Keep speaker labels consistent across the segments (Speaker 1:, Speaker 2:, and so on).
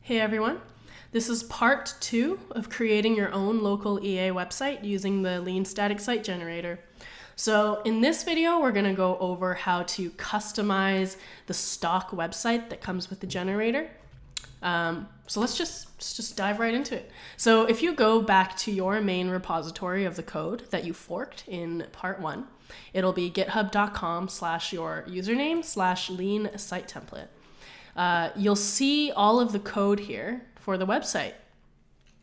Speaker 1: Hey everyone, this is part 2 of creating your own local EA website using the Rethink Static Site Generator. So in this video, we're going to go over how to customize the stock website that comes with the generator. So let's just dive right into it. So if you go back to your main repository of the code that you forked in part 1, it'll be github.com/your username/lean site template. You'll see all of the code here for the website.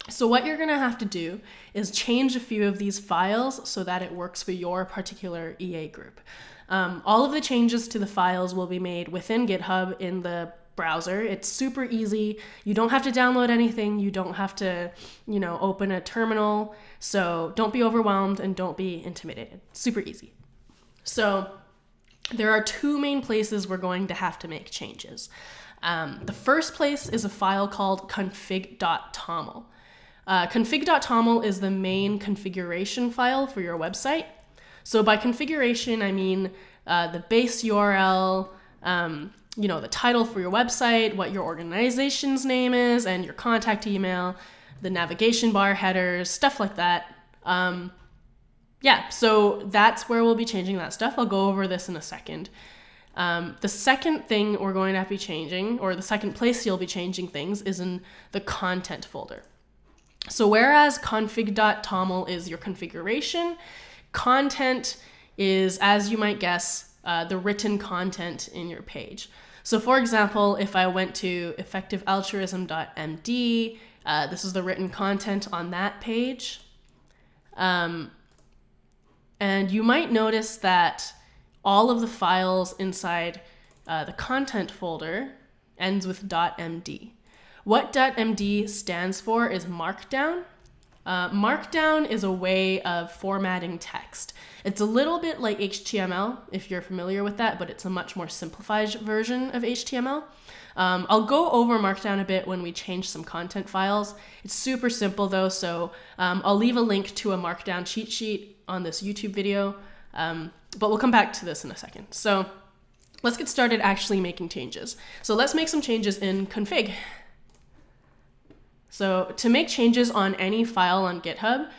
Speaker 1: So what you're going to have to do is change a few of these files so that it works for your particular EA group. All of the changes to the files will be made within GitHub in the browser. It's super easy. You don't have to download anything. You don't have to, open a terminal. So don't be overwhelmed and don't be intimidated. Super easy. So there are 2 main places we're going to have to make changes. The first place is a file called config.toml. Config.toml is the main configuration file for your website. So by configuration, I mean the base URL, the title for your website, what your organization's name is, and your contact email, the navigation bar headers, stuff like that. So that's where we'll be changing that stuff. I'll go over this in a second. The second thing we're going to have to be changing, or the second place you'll be changing things, is in the content folder. So whereas config.toml is your configuration, content is, as you might guess, the written content in your page. So for example, if I went to effectivealtruism.md, this is the written content on that page. And you might notice that all of the files inside the content folder ends with .md. What .md stands for is Markdown. Markdown is a way of formatting text. It's a little bit like HTML, if you're familiar with that, but it's a much more simplified version of HTML. I'll go over Markdown a bit when we change some content files. It's super simple though, so I'll leave a link to a Markdown cheat sheet on this YouTube video, but we'll come back to this in a second. So let's get started actually making changes. So let's make some changes in config. So to make changes on any file on GitHub,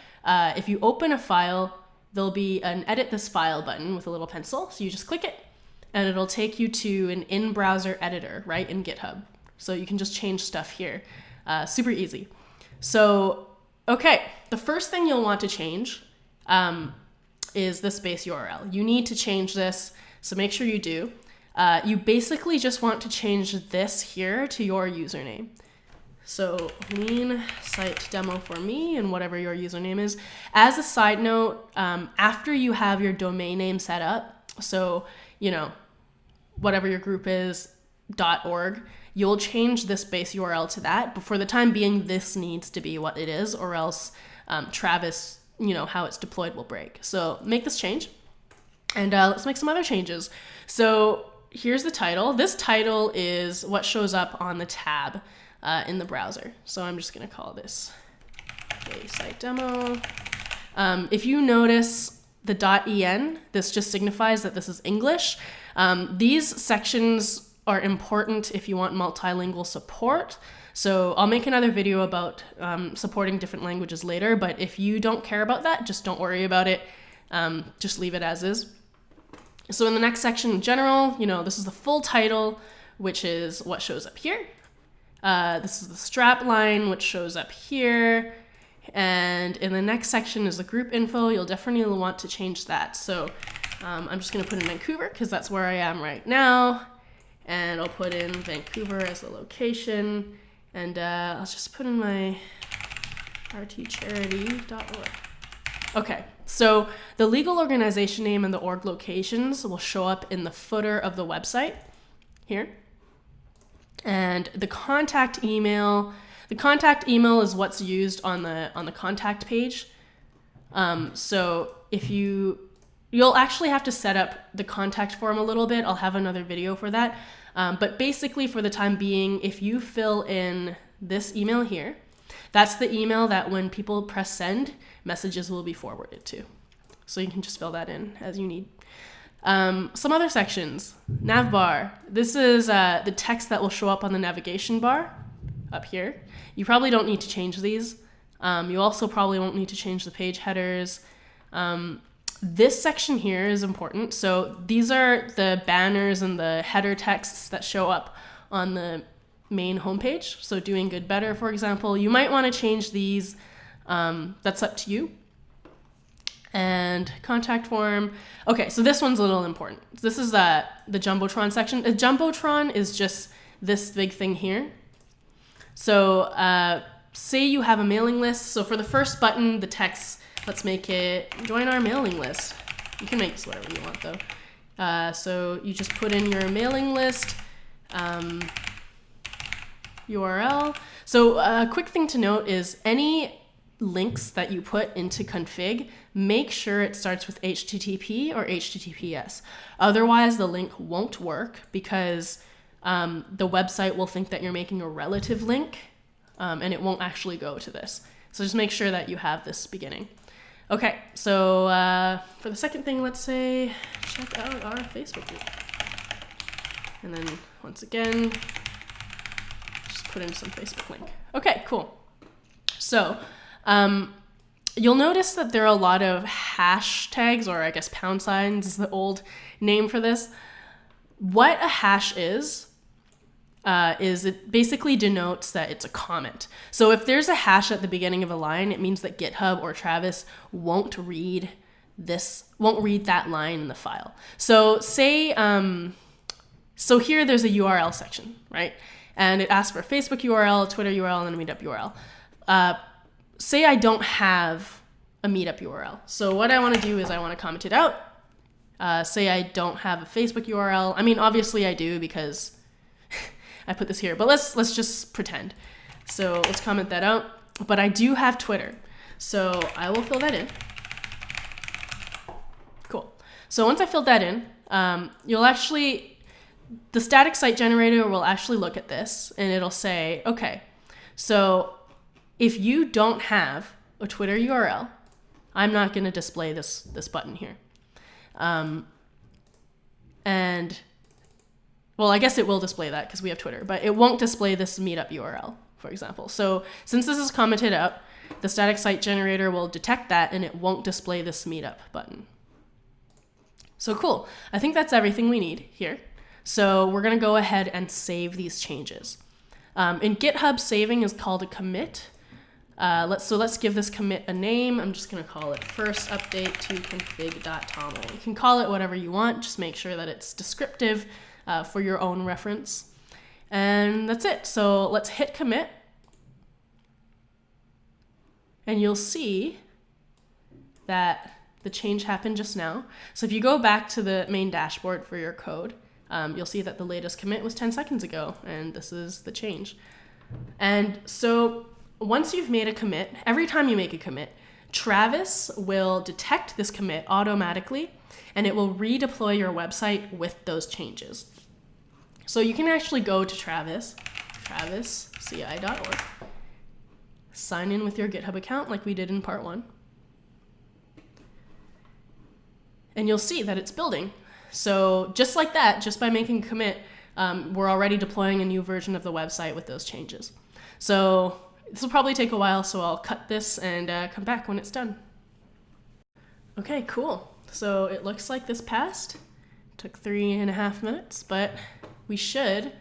Speaker 1: if you open a file, there'll be an edit this file button with a little pencil. So you just click it and it'll take you to an in-browser editor right in GitHub. So you can just change stuff here. Super easy. So, okay, the first thing you'll want to change is this base URL. You need to change this, so make sure you do. You basically just want to change this here to your username. So lean site demo for me and whatever your username is. As a side note, after you have your domain name set up, so, whatever your group is, .org, you'll change this base URL to that. But for the time being, this needs to be what it is, or else Travis, how it's deployed will break. So make this change, and let's make some other changes. So here's the title. This title is what shows up on the tab in the browser. So I'm just going to call this a site demo. If you notice the .en, this just signifies that this is English. These sections are important if you want multilingual support. So I'll make another video about supporting different languages later, but if you don't care about that, just don't worry about it. Just leave it as is. So in the next section in general, this is the full title, which is what shows up here. This is the strap line, which shows up here. And in the next section is the group info. You'll definitely want to change that. So I'm just going to put in Vancouver because that's where I am right now. And I'll put in Vancouver as the location. And I'll just put in my rtcharity.org. Okay, so the legal organization name and the org locations will show up in the footer of the website here. And the contact email is what's used on the contact page. So if you'll actually have to set up the contact form a little bit. I'll have another video for that. But basically for the time being, if you fill in this email here, that's the email that when people press send, messages will be forwarded to. So you can just fill that in as you need. Some other sections, navbar. This is the text that will show up on the navigation bar. up here. You probably don't need to change these. You also probably won't need to change the page headers. This section here is important. So these are the banners and the header texts that show up on the main homepage. So doing good, better, for example, you might want to change these. That's up to you. And contact form. Okay, so this one's a little important. This is the Jumbotron section. A Jumbotron is just this big thing here. So say you have a mailing list. So for the first button, the text, let's make it join our mailing list. You can make this whatever you want though. So you just put in your mailing list URL. So a quick thing to note is any links that you put into config, make sure it starts with HTTP or HTTPS. Otherwise, the link won't work because the website will think that you're making a relative link and it won't actually go to this. So just make sure that you have this beginning. Okay, so for the second thing, let's say check out our Facebook group. And then once again, just put in some Facebook link. Okay, cool. So you'll notice that there are a lot of hashtags, or I guess pound signs is the old name for this. What a hash is it basically denotes that it's a comment. So if there's a hash at the beginning of a line, it means that GitHub or Travis won't read that line in the file. So say, so here there's a URL section, right? And it asks for a Facebook URL, a Twitter URL, and a Meetup URL. Say I don't have a Meetup URL. So what I want to do is I want to comment it out. Say I don't have a Facebook URL. I mean, obviously I do because I put this here, but let's just pretend. So let's comment that out. But I do have Twitter. So I will fill that in. Cool. So once I filled that in, the static site generator will actually look at this and it'll say, okay, so if you don't have a Twitter URL, I'm not going to display this button here. And well, I guess it will display that because we have Twitter, but it won't display this Meetup URL, for example. So since this is commented out, the static site generator will detect that and it won't display this Meetup button. So cool. I think that's everything we need here. So we're going to go ahead and save these changes. In GitHub, saving is called a commit. Let's give this commit a name. I'm just going to call it first update to config.toml. You can call it whatever you want. Just make sure that it's descriptive for your own reference. And that's it. So let's hit commit. And you'll see that the change happened just now. So if you go back to the main dashboard for your code, you'll see that the latest commit was 10 seconds ago, and this is the change. And so once you've made a commit, every time you make a commit, Travis will detect this commit automatically, and it will redeploy your website with those changes. So you can actually go to travisci.org, sign in with your GitHub account like we did in part 1, and you'll see that it's building. So just like that, just by making a commit, we're already deploying a new version of the website with those changes. So this will probably take a while, so I'll cut this and come back when it's done. Okay, cool. So it looks like this passed. Took 3.5 minutes, but we should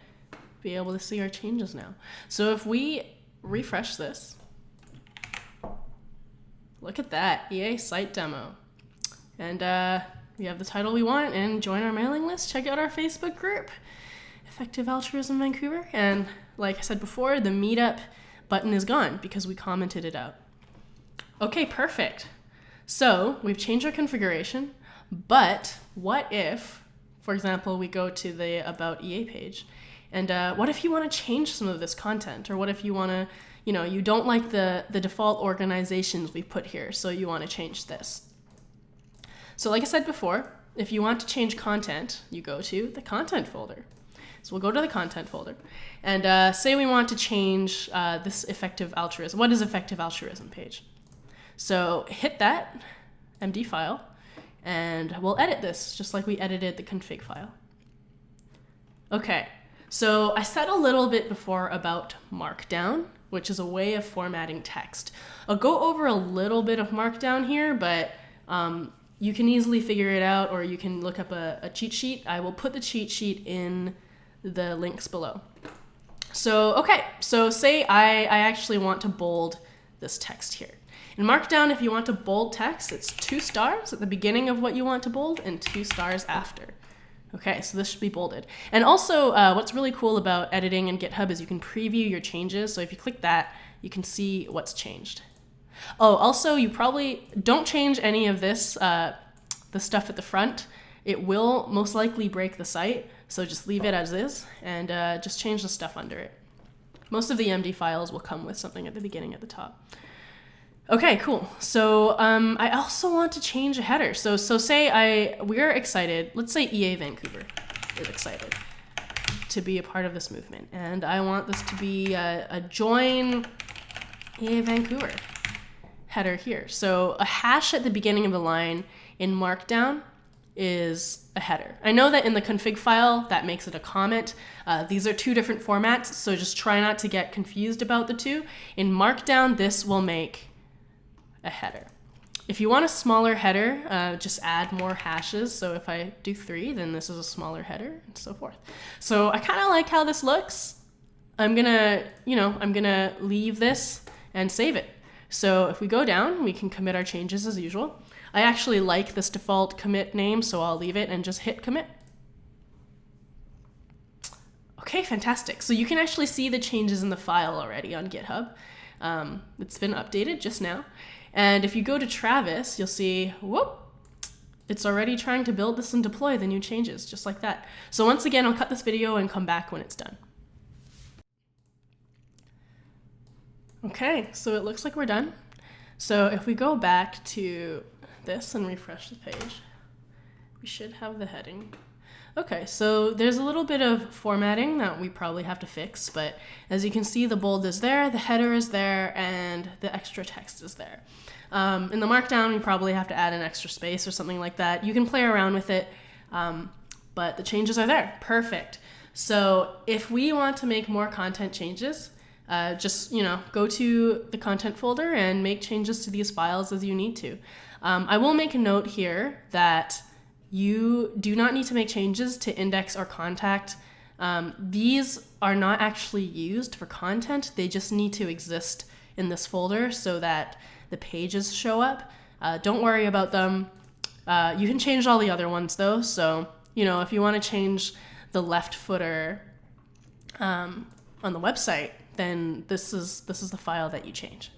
Speaker 1: be able to see our changes now. So if we refresh this, look at that, EA site demo. And we have the title we want, and join our mailing list. Check out our Facebook group, Effective Altruism Vancouver. And like I said before, the Meetup button is gone because we commented it out. Okay, perfect. So we've changed our configuration, but what if, for example, we go to the About EA page, and what if you want to change some of this content? Or what if you want to, you don't like the default organizations we put here, so you want to change this. So like I said before, if you want to change content, you go to the content folder. So we'll go to the content folder and say we want to change this effective altruism. What is effective altruism page? So hit that MD file and we'll edit this just like we edited the config file. Okay, So I said a little bit before about Markdown, which is a way of formatting text. I'll go over a little bit of Markdown here, but you can easily figure it out, or you can look up a cheat sheet. I will put the cheat sheet in the links below. So, okay, so say I actually want to bold this text here. In Markdown, if you want to bold text, it's 2 stars at the beginning of what you want to bold and 2 stars after. Okay, so this should be bolded. And also, what's really cool about editing in GitHub is you can preview your changes. So if you click that, you can see what's changed. Oh, also, you probably don't change any of this, the stuff at the front. It will most likely break the site, so just leave it as is and just change the stuff under it. Most of the MD files will come with something at the beginning at the top. Okay, cool. So I also want to change a header. So say we're excited, let's say EA Vancouver is excited to be a part of this movement, and I want this to be a join EA Vancouver header here. So a hash at the beginning of the line in Markdown is a header. I know that in the config file that makes it a comment. These are 2 different formats, so just try not to get confused about the 2. In Markdown, this will make a header. If you want a smaller header, just add more hashes. So if I do 3, then this is a smaller header and so forth. So I kind of like how this looks. I'm gonna leave this and save it. So if we go down, we can commit our changes as usual. I actually like this default commit name, so I'll leave it and just hit commit. Okay, fantastic. So you can actually see the changes in the file already on GitHub. It's been updated just now. And if you go to Travis, you'll see, whoop, it's already trying to build this and deploy the new changes, just like that. So once again, I'll cut this video and come back when it's done. Okay, so it looks like we're done. So if we go back to this and refresh the page, we should have the heading. Okay, so there's a little bit of formatting that we probably have to fix, but as you can see, the bold is there, the header is there, and the extra text is there. In the Markdown, you probably have to add an extra space or something like that. You can play around with it, but the changes are there. Perfect. So if we want to make more content changes, just go to the content folder and make changes to these files as you need to. I will make a note here that you do not need to make changes to index or contact. These are not actually used for content. They just need to exist in this folder so that the pages show up. Don't worry about them. You can change all the other ones though. So, if you want to change the left footer on the website, then this is the file that you change.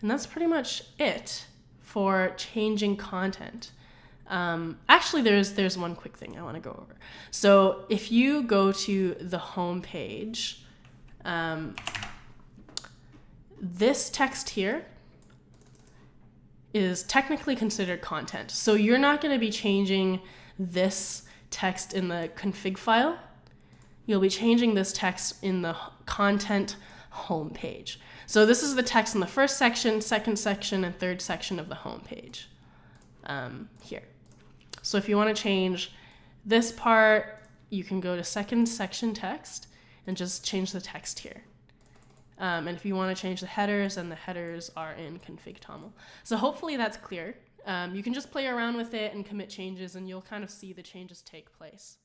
Speaker 1: And that's pretty much it for changing content. Actually, there's one quick thing I want to go over. So if you go to the home page, this text here is technically considered content. So you're not going to be changing this text in the config file. You'll be changing this text in the content home page. So this is the text in the first section, second section, and third section of the home page here. So if you want to change this part, you can go to second section text and just change the text here. And if you want to change the headers, then the headers are in config.toml. So hopefully that's clear. You can just play around with it and commit changes, and you'll kind of see the changes take place.